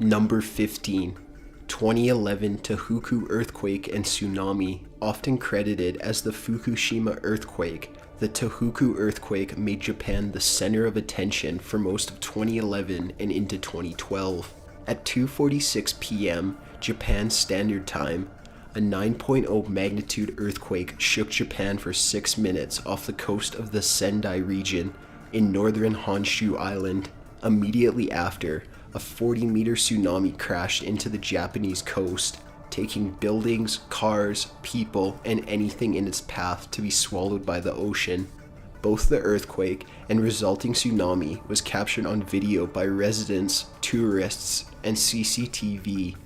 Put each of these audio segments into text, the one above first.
Number 15. 2011 Tohoku earthquake and tsunami. Often credited as the Fukushima earthquake, the Tohoku earthquake made Japan the center of attention for most of 2011 and into 2012. At 2:46 p.m. Japan Standard Time, a 9.0 magnitude earthquake shook Japan for 6 minutes off the coast of the Sendai region in northern Honshu Island. Immediately after, a 40-meter tsunami crashed into the Japanese coast, taking buildings, cars, people, and anything in its path to be swallowed by the ocean. Both the earthquake and resulting tsunami was captured on video by residents, tourists, and CCTV,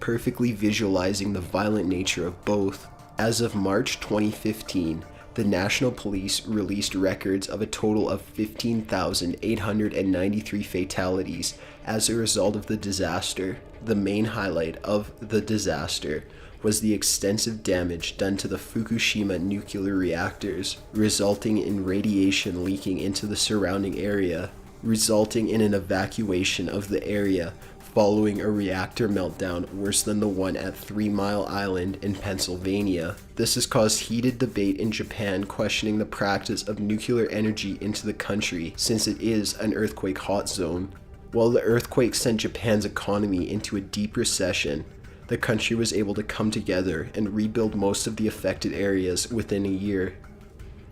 perfectly visualizing the violent nature of both. As of March 2015, the National Police released records of a total of 15,893 fatalities as a result of the disaster. The main highlight of the disaster was the extensive damage done to the Fukushima nuclear reactors, resulting in radiation leaking into the surrounding area, resulting in an evacuation of the area following a reactor meltdown worse than the one at 3 Mile Island in Pennsylvania. This has caused heated debate in Japan questioning the practice of nuclear energy into the country since it is an earthquake hot zone. While the earthquake sent Japan's economy into a deep recession, the country was able to come together and rebuild most of the affected areas within a year.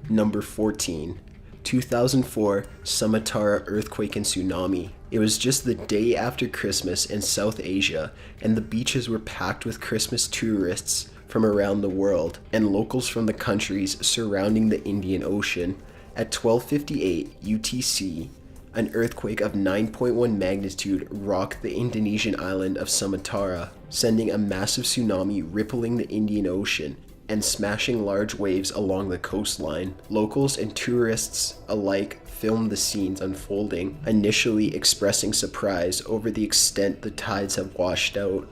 Number 14. 2004 Sumatra earthquake and tsunami. It was just the day after Christmas in South Asia, and the beaches were packed with Christmas tourists from around the world and locals from the countries surrounding the Indian Ocean. At 12:58 UTC, an earthquake of 9.1 magnitude rocked the Indonesian island of Sumatra, sending a massive tsunami rippling the Indian Ocean and smashing large waves along the coastline. Locals and tourists alike filmed the scenes unfolding, initially expressing surprise over the extent the tides have washed out.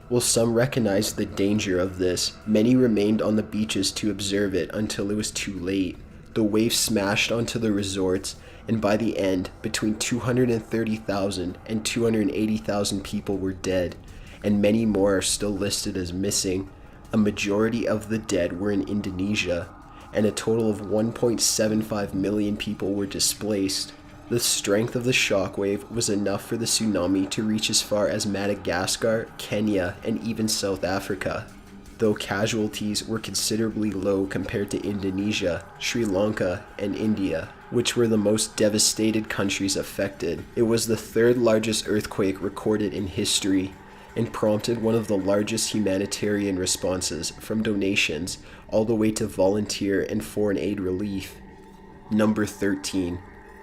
While some recognized the danger of this, many remained on the beaches to observe it until it was too late. The waves smashed onto the resorts, and by the end, between 230,000 and 280,000 people were dead, and many more are still listed as missing. A majority of the dead were in Indonesia, and a total of 1.75 million people were displaced. The strength of the shockwave was enough for the tsunami to reach as far as Madagascar, Kenya, and even South Africa. Though casualties were considerably low compared to Indonesia, Sri Lanka, and India, which were the most devastated countries affected. It was the third largest earthquake recorded in history, and prompted one of the largest humanitarian responses, from donations all the way to volunteer and foreign aid relief. Number 13.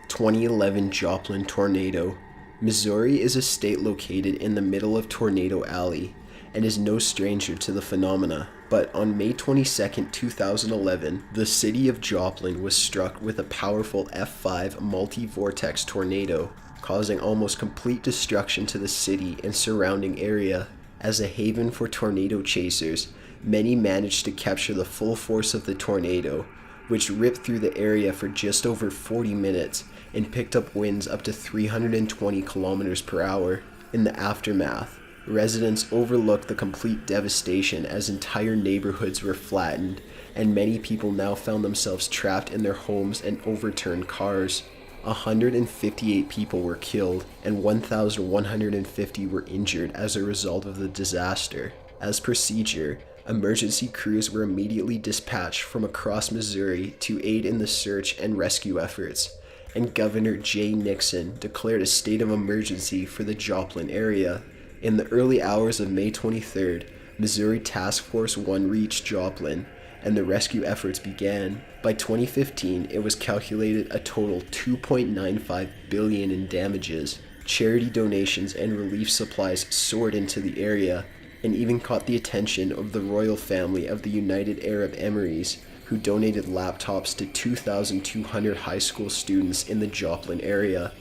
2011 Joplin tornado. Missouri is a state located in the middle of Tornado Alley and is no stranger to the phenomena. But on May 22, 2011, the city of Joplin was struck with a powerful F5 multi-vortex tornado, causing almost complete destruction to the city and surrounding area. As a haven for tornado chasers, many managed to capture the full force of the tornado, which ripped through the area for just over 40 minutes and picked up winds up to 320 kilometers per hour. In the aftermath, residents overlooked the complete devastation as entire neighborhoods were flattened, and many people now found themselves trapped in their homes and overturned cars. 158 people were killed and 1,150 were injured as a result of the disaster. As procedure, emergency crews were immediately dispatched from across Missouri to aid in the search and rescue efforts, and Governor Jay Nixon declared a state of emergency for the Joplin area. In the early hours of May 23rd, Missouri Task Force 1 reached Joplin, and the rescue efforts began. By 2015, it was calculated a total $2.95 billion in damages. Charity donations and relief supplies soared into the area, and even caught the attention of the royal family of the United Arab Emirates, who donated laptops to 2,200 high school students in the Joplin area,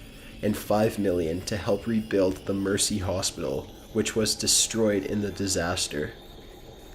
and $5 million to help rebuild the Mercy Hospital, which was destroyed in the disaster.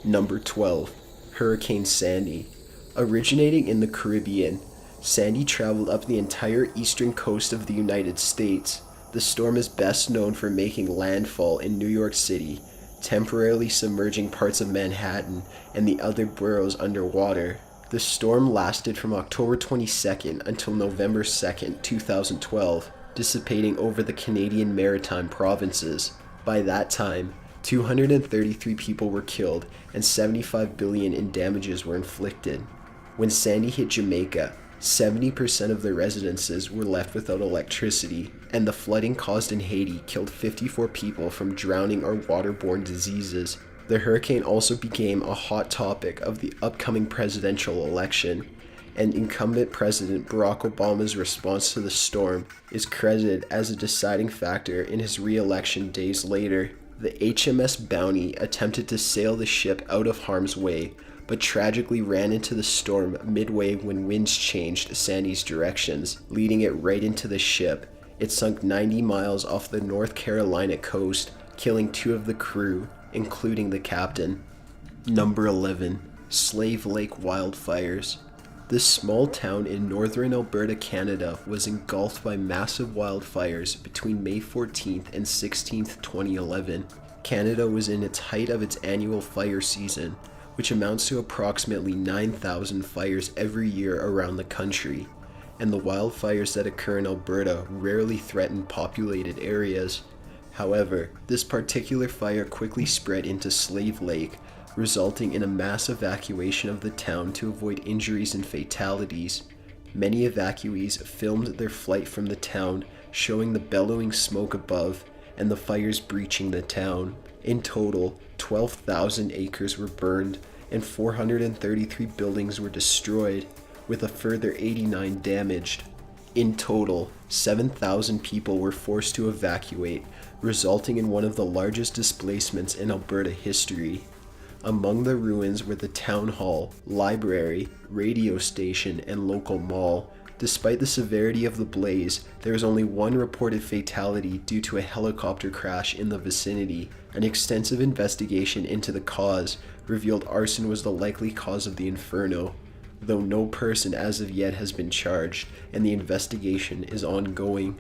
Number 12. Hurricane Sandy. Originating in the Caribbean, Sandy traveled up the entire eastern coast of the United States, The storm is best known for making landfall in New York City, temporarily submerging parts of Manhattan and the other boroughs underwater. The storm lasted from October 22nd until November 2nd, 2012, dissipating over the Canadian Maritime provinces. By that time, 233 people were killed and $75 billion in damages were inflicted. When Sandy hit Jamaica, 70% of the residences were left without electricity, and the flooding caused in Haiti killed 54 people from drowning or waterborne diseases. The hurricane also became a hot topic of the upcoming presidential election, and incumbent President Barack Obama's response to the storm is credited as a deciding factor in his re-election days later. The HMS Bounty attempted to sail the ship out of harm's way, but tragically ran into the storm midway when winds changed Sandy's directions, leading it right into the ship. It sunk 90 miles off the North Carolina coast, killing 2 of the crew, including the captain. Number 11. Slave Lake Wildfires. This small town in northern Alberta, Canada was engulfed by massive wildfires between May 14th and 16th, 2011. Canada was in its height of its annual fire season, which amounts to approximately 9,000 fires every year around the country, and the wildfires that occur in Alberta rarely threaten populated areas. However, this particular fire quickly spread into Slave Lake, resulting in a mass evacuation of the town to avoid injuries and fatalities. Many evacuees filmed their flight from the town, showing the bellowing smoke above and the fires breaching the town. In total, 12,000 acres were burned and 433 buildings were destroyed, with a further 89 damaged. In total, 7,000 people were forced to evacuate, resulting in one of the largest displacements in Alberta history. Among the ruins were the town hall, library, radio station, and local mall. Despite the severity of the blaze, there was only one reported fatality due to a helicopter crash in the vicinity. An extensive investigation into the cause revealed arson was the likely cause of the inferno, though no person as of yet has been charged, and the investigation is ongoing.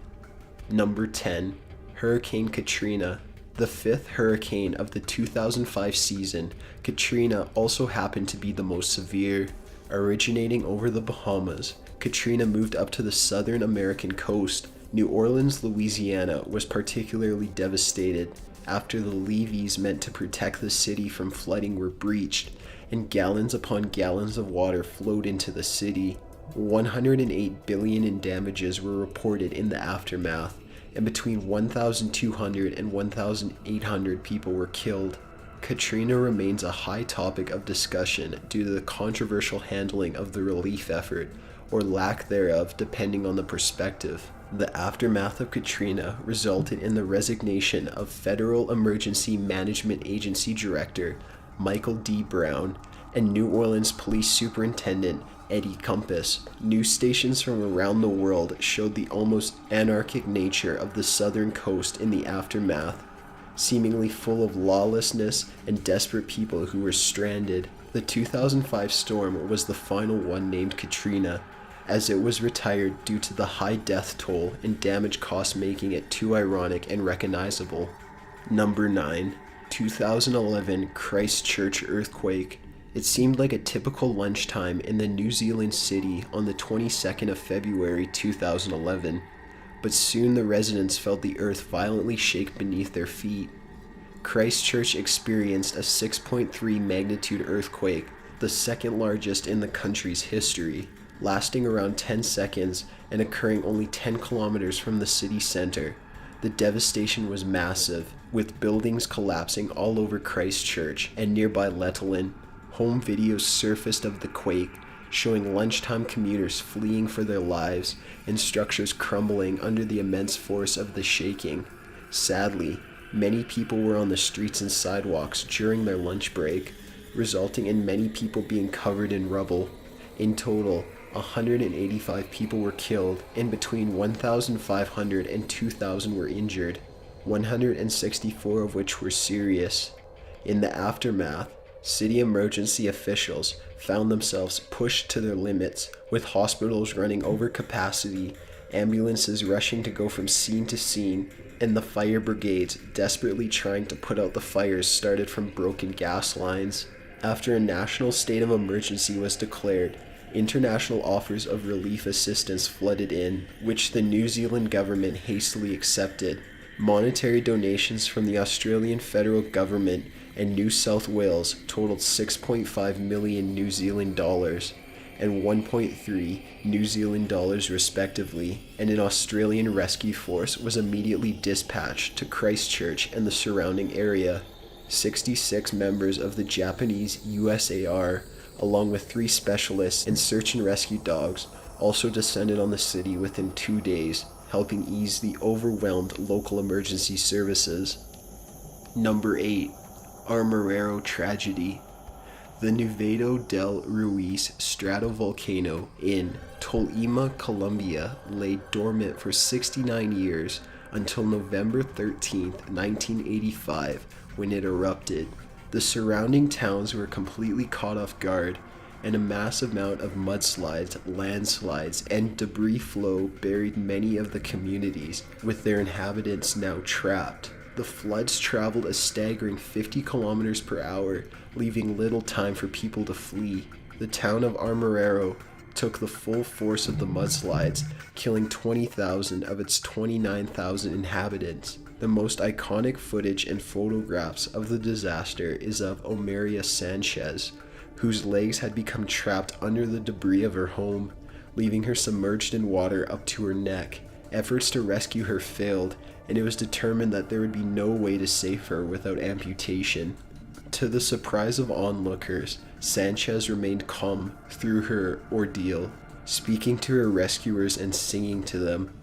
Number 10. Hurricane Katrina. The 5th hurricane of the 2005 season, Katrina also happened to be the most severe. Originating over the Bahamas, Katrina moved up to the southern American coast. New Orleans, Louisiana was particularly devastated after the levees meant to protect the city from flooding were breached, and gallons upon gallons of water flowed into the city. 108 billion in damages were reported in the aftermath, and between 1,200 and 1,800 people were killed. Katrina remains a high topic of discussion due to the controversial handling of the relief effort, or lack thereof depending on the perspective. The aftermath of Katrina resulted in the resignation of Federal Emergency Management Agency Director Michael D. Brown and New Orleans Police Superintendent Eddie Compass. News stations from around the world showed the almost anarchic nature of the southern coast in the aftermath, seemingly full of lawlessness and desperate people who were stranded. The 2005 storm was the final one named Katrina, as it was retired due to the high death toll and damage caused, making it too ironic and recognizable. Number 9. 2011 Christchurch earthquake. It seemed like a typical lunchtime in the New Zealand city on the 22nd of February 2011, but soon the residents felt the earth violently shake beneath their feet. Christchurch experienced a 6.3 magnitude earthquake, the second largest in the country's history, lasting around 10 seconds and occurring only 10 kilometers from the city center. The devastation was massive, with buildings collapsing all over Christchurch and nearby Letterland. Home videos surfaced of the quake, showing lunchtime commuters fleeing for their lives and structures crumbling under the immense force of the shaking. Sadly, many people were on the streets and sidewalks during their lunch break, resulting in many people being covered in rubble. In total, 185 people were killed and between 1,500 and 2,000 were injured, 164 of which were serious. In the aftermath, city emergency officials found themselves pushed to their limits, with hospitals running over capacity ambulances rushing to go from scene to scene, and the fire brigades desperately trying to put out the fires started from broken gas lines. After a national state of emergency was declared, international offers of relief assistance flooded in, which the New Zealand government hastily accepted. Monetary donations from the Australian federal government and New South Wales totaled 6.5 million New Zealand dollars and 1.3 New Zealand dollars respectively, and an Australian rescue force was immediately dispatched to Christchurch and the surrounding area. 66 members of the Japanese USAR, along with 3 specialists and search and rescue dogs, also descended on the city within 2 days, helping ease the overwhelmed local emergency services. Number 8. Armorero Tragedy. The Nevado del Ruiz stratovolcano in Tolima, Colombia, lay dormant for 69 years until November 13, 1985, when it erupted. The surrounding towns were completely caught off guard, and a massive amount of mudslides, landslides, and debris flow buried many of the communities, with their inhabitants now trapped. The floods traveled a staggering 50 kilometers per hour, leaving little time for people to flee. The town of Armorero took the full force of the mudslides, killing 20,000 of its 29,000 inhabitants. The most iconic footage and photographs of the disaster is of Omaria Sanchez, whose legs had become trapped under the debris of her home, leaving her submerged in water up to her neck. Efforts to rescue her failed, and it was determined that there would be no way to save her without amputation. To the surprise of onlookers, Sanchez remained calm through her ordeal, speaking to her rescuers and singing to them.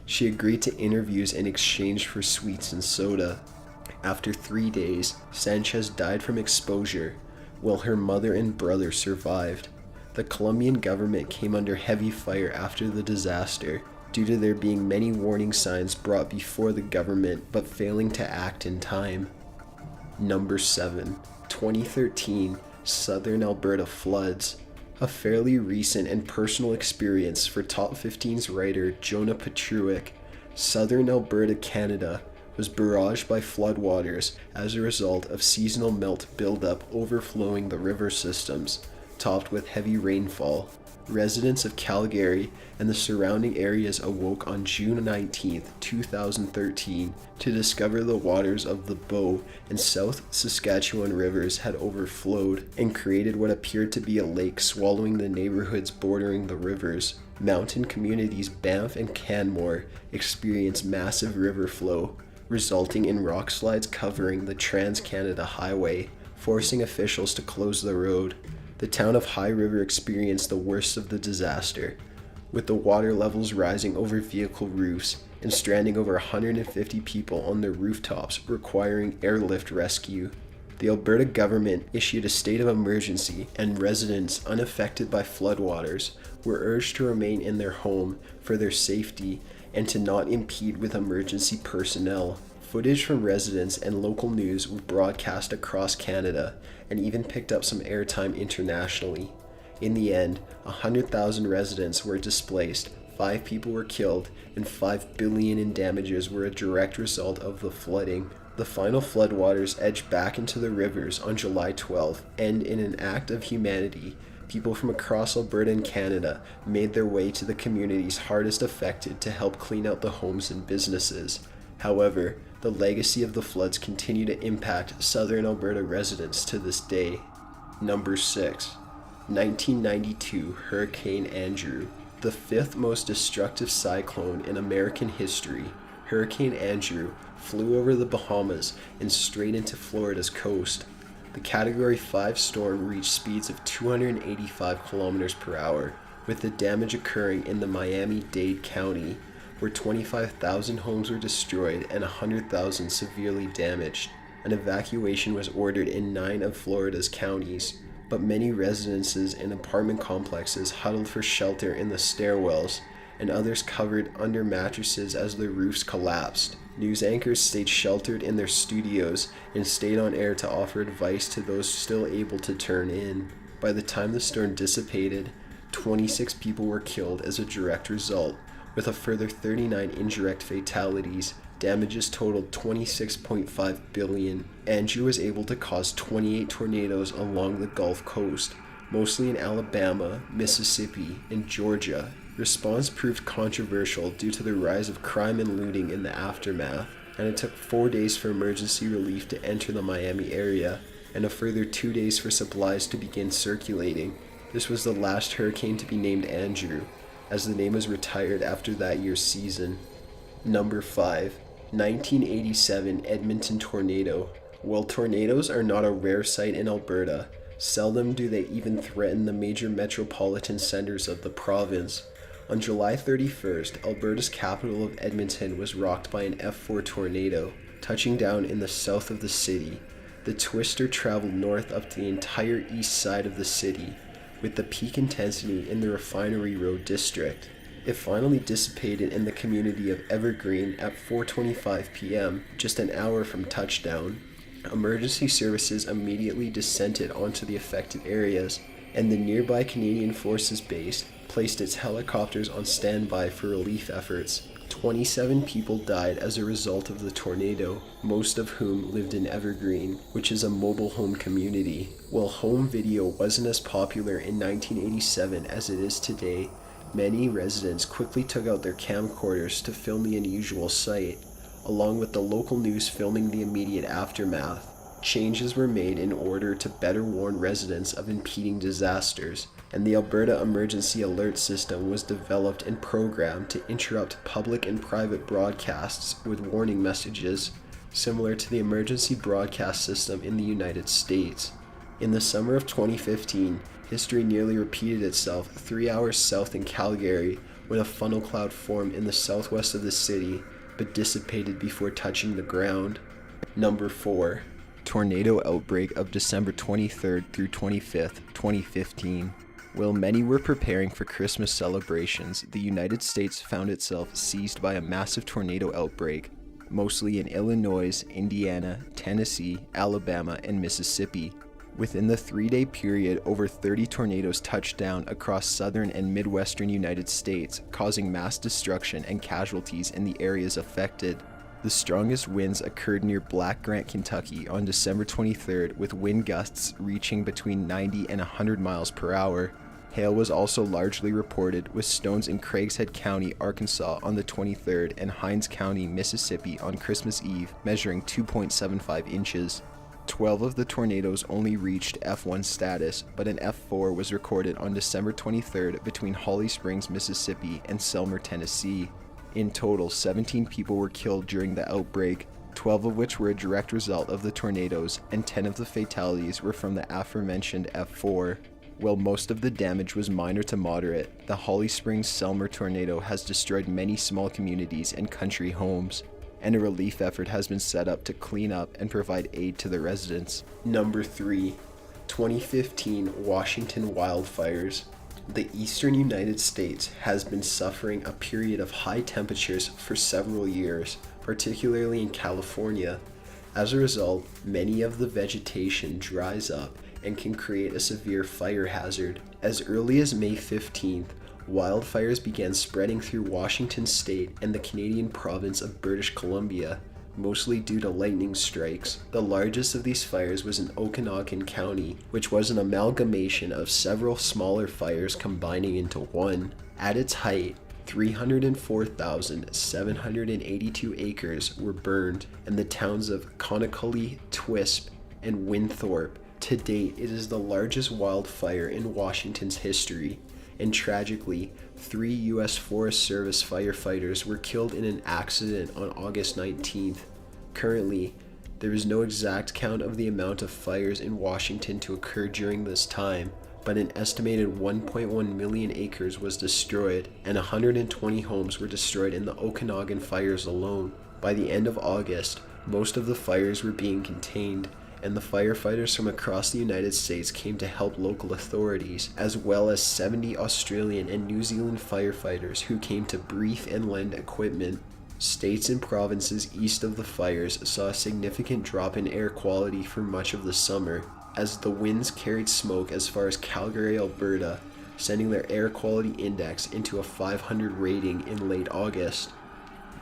She agreed to interviews in exchange for sweets and soda. After 3 days, Sanchez died from exposure, while her mother and brother survived. The Colombian government came under heavy fire after the disaster, due to there being many warning signs brought before the government but failing to act in time. Number 7. 2013 Southern Alberta floods. A fairly recent and personal experience for Top 15's writer Jonah Petruick. Southern Alberta, Canada was barraged by floodwaters as a result of seasonal melt buildup overflowing the river systems, topped with heavy rainfall. Residents of Calgary and the surrounding areas awoke on June 19, 2013, to discover the waters of the Bow and South Saskatchewan rivers had overflowed and created what appeared to be a lake swallowing the neighborhoods bordering the rivers. Mountain communities Banff and Canmore experienced massive river flow, resulting in rock slides covering the Trans-Canada Highway, forcing officials to close the road. The town of High River experienced the worst of the disaster, with the water levels rising over vehicle roofs and stranding over 150 people on their rooftops, requiring airlift rescue. The Alberta government issued a state of emergency, and residents unaffected by floodwaters were urged to remain in their home for their safety and to not impede with emergency personnel. Footage from residents and local news were broadcast across Canada and even picked up some airtime internationally. In the end, 100,000 residents were displaced, 5 people were killed, and $5 billion in damages were a direct result of the flooding. The final floodwaters edged back into the rivers on July 12, and in an act of humanity, people from across Alberta and Canada made their way to the communities hardest affected to help clean out the homes and businesses. However, the legacy of the floods continue to impact southern Alberta residents to this day. Number 6. 1992 Hurricane Andrew. The 5th most destructive cyclone in American history, Hurricane Andrew flew over the Bahamas and straight into Florida's coast. The Category 5 storm reached speeds of 285 kilometers per hour, with the damage occurring in the Miami-Dade County, where 25,000 homes were destroyed and 100,000 severely damaged. An evacuation was ordered in 9 of Florida's counties, but many residences and apartment complexes huddled for shelter in the stairwells, and others covered under mattresses as their roofs collapsed. News anchors stayed sheltered in their studios and stayed on air to offer advice to those still able to turn in. By the time the storm dissipated, 26 people were killed as a direct result, With a further 39 indirect fatalities, damages totaled $26.5 billion. Andrew was able to cause 28 tornadoes along the Gulf Coast, mostly in Alabama, Mississippi, and Georgia. Response proved controversial due to the rise of crime and looting in the aftermath, and it took 4 days for emergency relief to enter the Miami area, and a further 2 days for supplies to begin circulating. This was the last hurricane to be named Andrew, as the name was retired after that year's season. Number 5. 1987 Edmonton Tornado. While tornadoes are not a rare sight in Alberta, seldom do they even threaten the major metropolitan centers of the province. On July 31st, Alberta's capital of Edmonton was rocked by an F4 tornado, touching down in the south of the city. The twister traveled north up to the entire east side of the city, with the peak intensity in the Refinery Road district. It finally dissipated in the community of Evergreen at 4:25 p.m., just an hour from touchdown. Emergency services immediately descended onto the affected areas, and the nearby Canadian Forces Base placed its helicopters on standby for relief efforts. 27 people died as a result of the tornado, most of whom lived in Evergreen, which is a mobile home community. While home video wasn't as popular in 1987 as it is today, many residents quickly took out their camcorders to film the unusual sight, along with the local news filming the immediate aftermath. Changes were made in order to better warn residents of impending disasters, and the Alberta Emergency Alert System was developed and programmed to interrupt public and private broadcasts with warning messages, similar to the emergency broadcast system in the United States. In the summer of 2015, history nearly repeated itself 3 hours south in Calgary when a funnel cloud formed in the southwest of the city but dissipated before touching the ground. Number 4. Tornado outbreak of December 23rd through 25th, 2015. While many were preparing for Christmas celebrations, the United States found itself seized by a massive tornado outbreak, mostly in Illinois, Indiana, Tennessee, Alabama, and Mississippi. Within the 3-day period, over 30 tornadoes touched down across southern and midwestern United States, causing mass destruction and casualties in the areas affected. The strongest winds occurred near Black Grant, Kentucky on December 23rd, with wind gusts reaching between 90 and 100 miles per hour. Hail was also largely reported, with stones in Craigshead County, Arkansas on the 23rd and Hinds County, Mississippi on Christmas Eve, measuring 2.75 inches. 12 of the tornadoes only reached F1 status, but an F4 was recorded on December 23rd between Holly Springs, Mississippi and Selmer, Tennessee. In total, 17 people were killed during the outbreak, 12 of which were a direct result of the tornadoes, and 10 of the fatalities were from the aforementioned F4. While most of the damage was minor to moderate, the Holly Springs-Selmer tornado has destroyed many small communities and country homes, and a relief effort has been set up to clean up and provide aid to the residents. Number 3. 2015 Washington wildfires. The eastern United States has been suffering a period of high temperatures for several years, particularly in California. As a result, many of the vegetation dries up and can create a severe fire hazard. As early as May 15th, wildfires began spreading through Washington state and the Canadian province of British Columbia, mostly due to lightning strikes. The largest of these fires was in Okanagan County, which was an amalgamation of several smaller fires combining into one. At its height, 304,782 acres were burned, and the towns of Conakry, Twisp, and Winthrop. To date, it is the largest wildfire in Washington's history, and tragically, 3 U.S. Forest Service firefighters were killed in an accident on August 19th. Currently, there is no exact count of the amount of fires in Washington to occur during this time, but an estimated 1.1 million acres was destroyed, and 120 homes were destroyed in the Okanagan fires alone. By the end of August, most of the fires were being contained, and the firefighters from across the United States came to help local authorities, as well as 70 Australian and New Zealand firefighters who came to brief and lend equipment. States and provinces east of the fires saw a significant drop in air quality for much of the summer. As the winds carried smoke as far as Calgary, Alberta, sending their air quality index into a 500 rating in late August.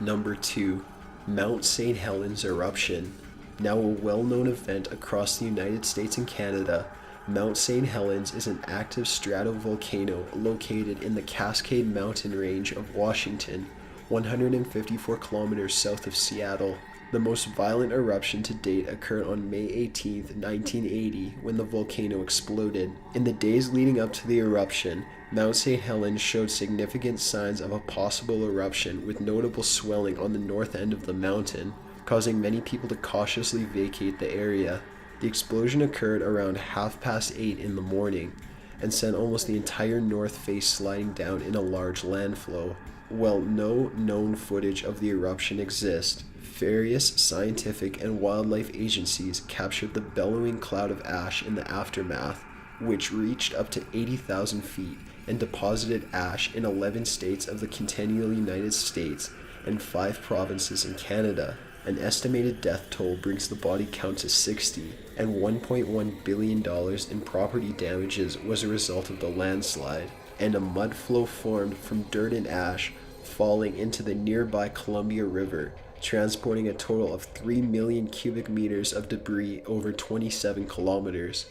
Number 2. Mount St. Helens eruption. Now a well-known event across the United States and Canada, Mount St. Helens is an active stratovolcano located in the Cascade Mountain Range of Washington, 154 kilometers south of Seattle. The most violent eruption to date occurred on May 18, 1980, when the volcano exploded. In the days leading up to the eruption, Mount St. Helens showed significant signs of a possible eruption, with notable swelling on the north end of the mountain, causing many people to cautiously vacate the area. The explosion occurred around 8:30 in the morning and sent almost the entire north face sliding down in a large landflow. While no known footage of the eruption exists, various scientific and wildlife agencies captured the bellowing cloud of ash in the aftermath, which reached up to 80,000 feet and deposited ash in 11 states of the continental United States and 5 provinces in Canada. An estimated death toll brings the body count to 60, and $1.1 billion in property damages was a result of the landslide, and a mud flow formed from dirt and ash falling into the nearby Columbia River, transporting a total of 3 million cubic meters of debris over 27 kilometers.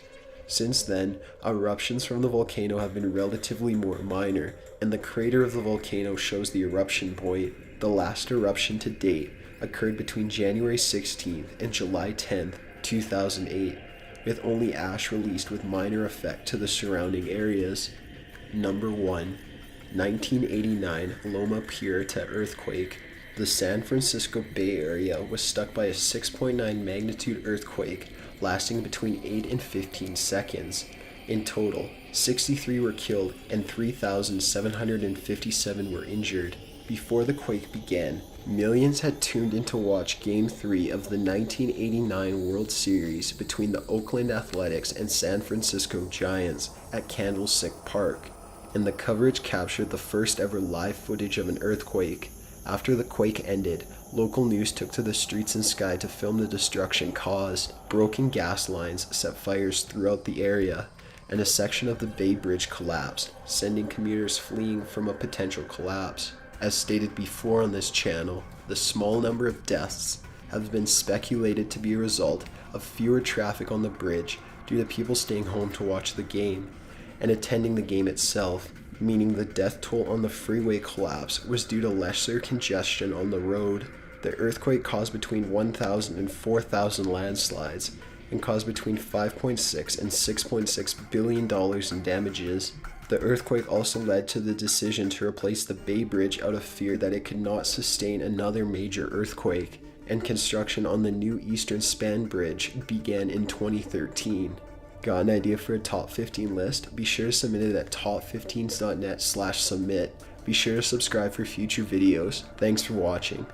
Since then, eruptions from the volcano have been relatively more minor, and the crater of the volcano shows the eruption point. The last eruption to date occurred between January 16th and July 10th, 2008, with only ash released with minor effect to the surrounding areas. Number 1. 1989 Loma Prieta earthquake. The San Francisco Bay Area was struck by a 6.9 magnitude earthquake lasting between 8 and 15 seconds. In total, 63 were killed and 3,757 were injured. Before the quake began, millions had tuned in to watch Game 3 of the 1989 World Series between the Oakland Athletics and San Francisco Giants at Candlestick Park, and the coverage captured the first ever live footage of an earthquake. After the quake ended, local news took to the streets and sky to film the destruction caused. Broken gas lines set fires throughout the area, and a section of the Bay Bridge collapsed, sending commuters fleeing from a potential collapse. As stated before on this channel, the small number of deaths have been speculated to be a result of fewer traffic on the bridge due to people staying home to watch the game and attending the game itself, meaning the death toll on the freeway collapse was due to lesser congestion on the road. The earthquake caused between 1,000 and 4,000 landslides and caused between $5.6 and $6.6 billion in damages. The earthquake also led to the decision to replace the Bay Bridge out of fear that it could not sustain another major earthquake, and construction on the new Eastern Span Bridge began in 2013. Got an idea for a top 15 list? Be sure to submit it at top15s.net/submit. Be sure to subscribe for future videos. Thanks for watching.